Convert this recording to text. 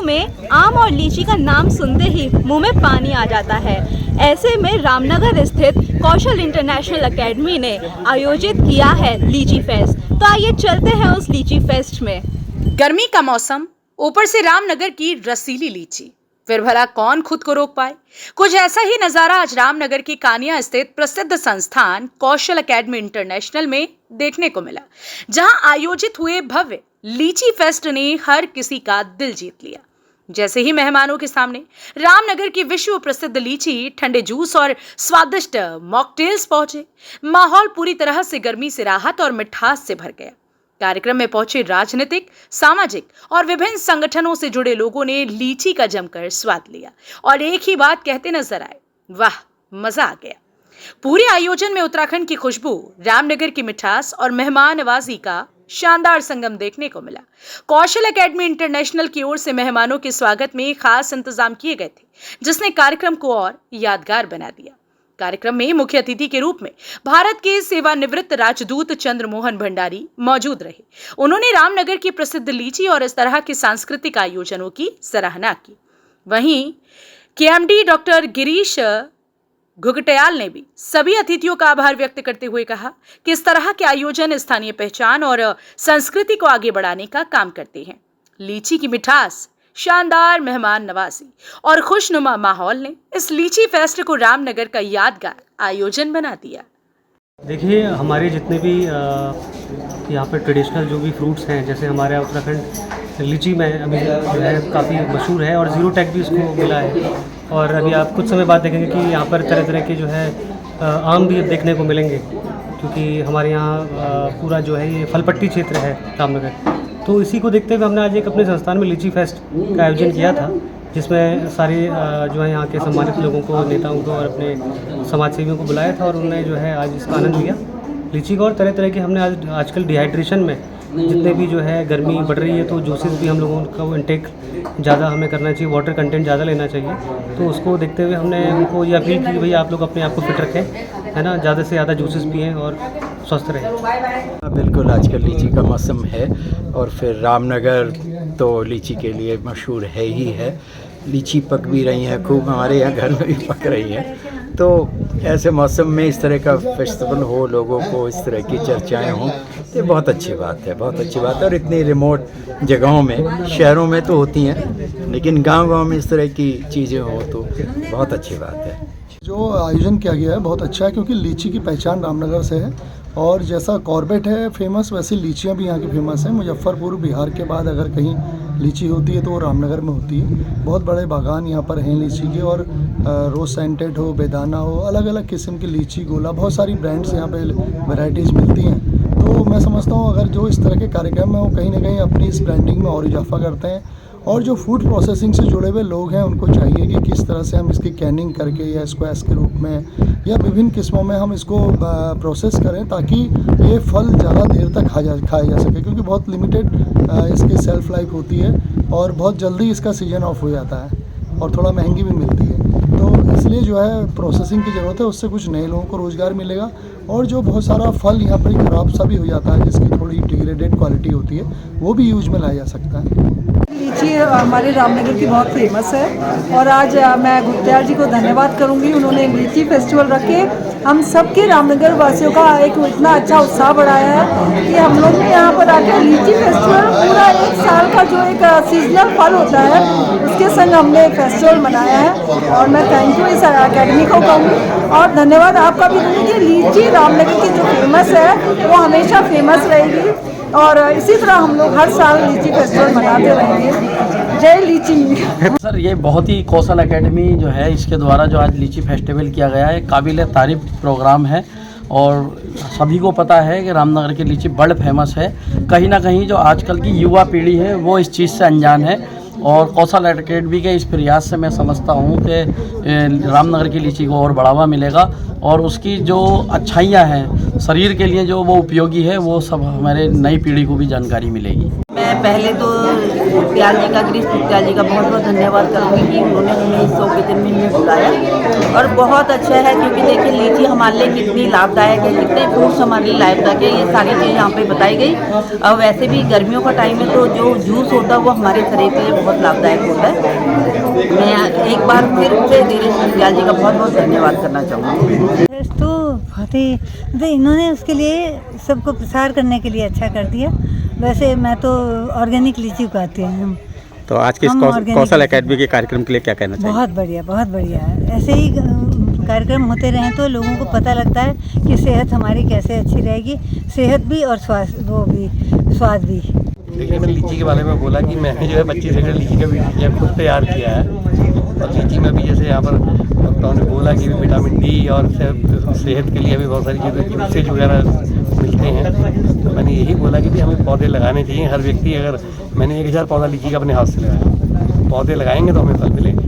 गर्मियों में आम और लीची का नाम सुनते ही मुंह में पानी आ जाता है। ऐसे में रामनगर स्थित कौशल इंटरनेशनल एकेडमी ने आयोजित किया है लीची फेस्ट। तो आइए चलते हैं उस लीची फेस्ट में। गर्मी का मौसम, ऊपर से रामनगर की रसीली लीची, फिर भला कौन खुद को रोक पाए। कुछ ऐसा ही नजारा आज रामनगर की कानिया स्थित प्रसिद्ध संस्थान कौशल एकेडमी इंटरनेशनल में देखने को मिला, जहां आयोजित हुए भव्य लीची फेस्ट ने हर किसी का दिल जीत लिया। जैसे ही मेहमानों के सामने रामनगर की विश्व प्रसिद्ध लीची, ठंडे जूस और स्वादिष्ट मॉकटेल्स पहुंचे, माहौल पूरी तरह से गर्मी से राहत और मिठास से भर गया। कार्यक्रम में पहुंचे राजनीतिक, सामाजिक और विभिन्न संगठनों से जुड़े लोगों ने लीची का जमकर स्वाद लिया और एक ही बात कहते नजर आए, वाह, मजा आ गया। पूरे आयोजन में उत्तराखंड की खुशबू, रामनगर की मिठास और मेहमान नवाजी का शानदार संगम देखने को मिला। कौशल एकेडमी इंटरनेशनल की ओर से मेहमानों के स्वागत में खास इंतजाम किए गए थे, जिसने कार्यक्रम को और यादगार बना दिया। कार्यक्रम में मुख्य अतिथि के रूप में भारत के सेवानिवृत्त राजदूत चंद्रमोहन भंडारी मौजूद रहे। उन्होंने रामनगर की प्रसिद्ध लीची और इस तरह के सांस्कृतिक आयोजनों की सराहना की। वहीं केएमडी डॉक्टर गिरीश घुघटयाल ने भी सभी अतिथियों का आभार व्यक्त करते हुए कहा कि इस तरह के आयोजन स्थानीय पहचान और संस्कृति को आगे बढ़ाने का काम करते हैं। लीची की मिठास, शानदार मेहमान नवाजी और खुशनुमा माहौल ने इस लीची फेस्ट को रामनगर का यादगार आयोजन बना दिया। देखिए, हमारे जितने भी यहाँ पर ट्रेडिशनल जो भी फ्रूट्स हैं, जैसे हमारे उत्तराखंड लीची में अभी जो है काफ़ी मशहूर है और ज़ीरो टैग भी इसको मिला है। और अभी आप कुछ समय बाद देखेंगे कि यहाँ पर तरह तरह के जो है आम भी देखने को मिलेंगे, क्योंकि हमारे यहाँ पूरा जो है ये फलपट्टी क्षेत्र है रामनगर। तो इसी को देखते हुए हमने आज एक अपने संस्थान में लीची फेस्ट का आयोजन किया था, जिसमें सारे जो है यहाँ के सम्मानित लोगों को, नेताओं को और अपने समाजसेवियों को बुलाया था और उन्होंने जो है आज इसका आनंद लिया लीची का। और तरह तरह के हमने आजकल डिहाइड्रेशन में जितने भी जो है गर्मी बढ़ रही है, तो जूसेस भी हम लोगों का इंटेक ज़्यादा हमें करना चाहिए, वाटर कंटेंट ज़्यादा लेना चाहिए। तो उसको देखते हुए हमने उनको ये अपील की, भाई आप लोग अपने आप को फिट रखें, है ना, ज़्यादा से ज़्यादा जूसेस पिएँ और स्वस्थ रहें। बिल्कुल, आजकल लीची का मौसम है और फिर रामनगर तो लीची के लिए मशहूर है ही है। लीची पक भी रही हैं खूब, हमारे यहाँ घर में भी पक रही हैं। तो ऐसे मौसम में इस तरह का फेस्टिवल हो, लोगों को इस तरह की चर्चाएं हों, ये बहुत अच्छी बात है, बहुत अच्छी बात है। और इतनी रिमोट जगहों में, शहरों में तो होती हैं, लेकिन गांव-गांव में इस तरह की चीज़ें हो तो बहुत अच्छी बात है। जो आयोजन किया गया है बहुत अच्छा है, क्योंकि लीची की पहचान रामनगर से है और जैसा कॉर्बेट है फेमस, वैसे लीचियाँ भी यहाँ की फेमस हैं। मुजफ्फरपुर, बिहार के बाद अगर कहीं लीची होती है तो वो रामनगर में होती है। बहुत बड़े बागान यहाँ पर हैं लीची के, और रोज सेंटेड हो, बेदाना हो, अलग अलग किस्म की लीची, गोला, बहुत सारी ब्रांड्स यहाँ पे वैरायटीज़ मिलती हैं। तो मैं समझता हूँ अगर जो इस तरह के कार्यक्रम है वो कहीं ना कहीं अपनी इस ब्रांडिंग में और इजाफा करते हैं। और जो फूड प्रोसेसिंग से जुड़े हुए लोग हैं उनको चाहिए कि किस तरह से हम इसकी कैनिंग करके या स्क्वैश के रूप में या विभिन्न किस्मों में हम इसको प्रोसेस करें, ताकि ये फल ज़्यादा देर तक खाया जा सके, क्योंकि बहुत लिमिटेड इसकी सेल्फ लाइफ होती है और बहुत जल्दी इसका सीजन ऑफ हो जाता है और थोड़ा महंगी भी मिलती है। तो इसलिए जो है प्रोसेसिंग की ज़रूरत है, उससे कुछ नए लोगों को रोज़गार मिलेगा। और जो बहुत सारा फल यहाँ पर ख़राब सा भी हो जाता है, जिसकी थोड़ी डिग्रेडेड क्वालिटी होती है, वो भी यूज में लाया जा सकता है। लीची हमारे रामनगर की बहुत फेमस है और आज मैं घुघटयाल जी को धन्यवाद करूंगी, उन्होंने लीची फेस्टिवल रखे हम सबके रामनगर वासियों का एक इतना अच्छा उत्साह बढ़ाया है कि हम लोग ने यहाँ पर आकर लीची फेस्टिवल पूरा एक साल का जो एक सीजनल फल होता है उसके संग हमने फेस्टिवल मनाया है। और मैं थैंक यू इस अकेडमी को कहूँगी और धन्यवाद आपका भी दूँगी कि लीची रामनगर की जो फेमस है वो हमेशा फेमस रहेगी और इसी तरह हम लोग हर साल लीची फेस्टिवल मनाते रहेंगे। जय लीची। सर, ये बहुत ही कौशल एकेडमी जो है, इसके द्वारा जो आज लीची फेस्टिवल किया गया है, काबिल तारीफ प्रोग्राम है और सभी को पता है कि रामनगर की लीची बड़ फेमस है। कहीं ना कहीं जो आजकल की युवा पीढ़ी है वो इस चीज़ से अनजान है और कौशल एकेडमी के इस प्रयास से मैं समझता हूँ कि रामनगर की लीची को और बढ़ावा मिलेगा और उसकी जो अच्छाइयाँ हैं शरीर के लिए जो वो उपयोगी है, वो सब हमारे नई पीढ़ी को भी जानकारी मिलेगी। मैं पहले तो गुप्त्याल जी का, गिरीश गुप्त्याल जी का बहुत बहुत धन्यवाद करूँगी कि उन्होंने हमें इस शो के दिन में हमें बुलाया। और बहुत अच्छा है क्योंकि देखिए लीची हमारे लिए कितनी लाभदायक है, कितने फ्रूट्स हमारे लिए लाभदायक है, ये सारी चीज़ यहाँ पे बताई गई। और वैसे भी गर्मियों का टाइम है तो जो जूस होता है वो हमारे शरीर के लिए बहुत लाभदायक होता है। मैं एक बार फिर से गिरीश गुप्त्याल जी का बहुत बहुत धन्यवाद करना चाहूँगी। तो बहुत ही मतलब इन्होंने उसके लिए सबको प्रसार करने के लिए अच्छा कर दिया। वैसे मैं तो ऑर्गेनिक लीची उगाती हूँ हम। तो आज के इस कौशल एकेडमी के कार्यक्रम के लिए क्या कहना चाहिए? बहुत बढ़िया ऐसे ही कार्यक्रम होते रहें तो लोगों को पता लगता है कि सेहत हमारी कैसे अच्छी रहेगी, सेहत भी और स्वाद भी। देखिए मैंने लीची के बारे में बोला कि मैंने जो है 25 एकड़ लीची का बीज खुद तैयार किया है। और लीची में भी जैसे यहाँ पर डॉक्टरों ने बोला कि विटामिन डी और सेहत के लिए भी बहुत सारी चीज़ें जूसेज वगैरह मिलते हैं। तो मैंने यही बोला कि भी हमें पौधे लगाने चाहिए। हर व्यक्ति, अगर मैंने 1000 पौधा लीची का अपने हाथ से लगाया, पौधे लगाएंगे तो हमें फल मिलेगा।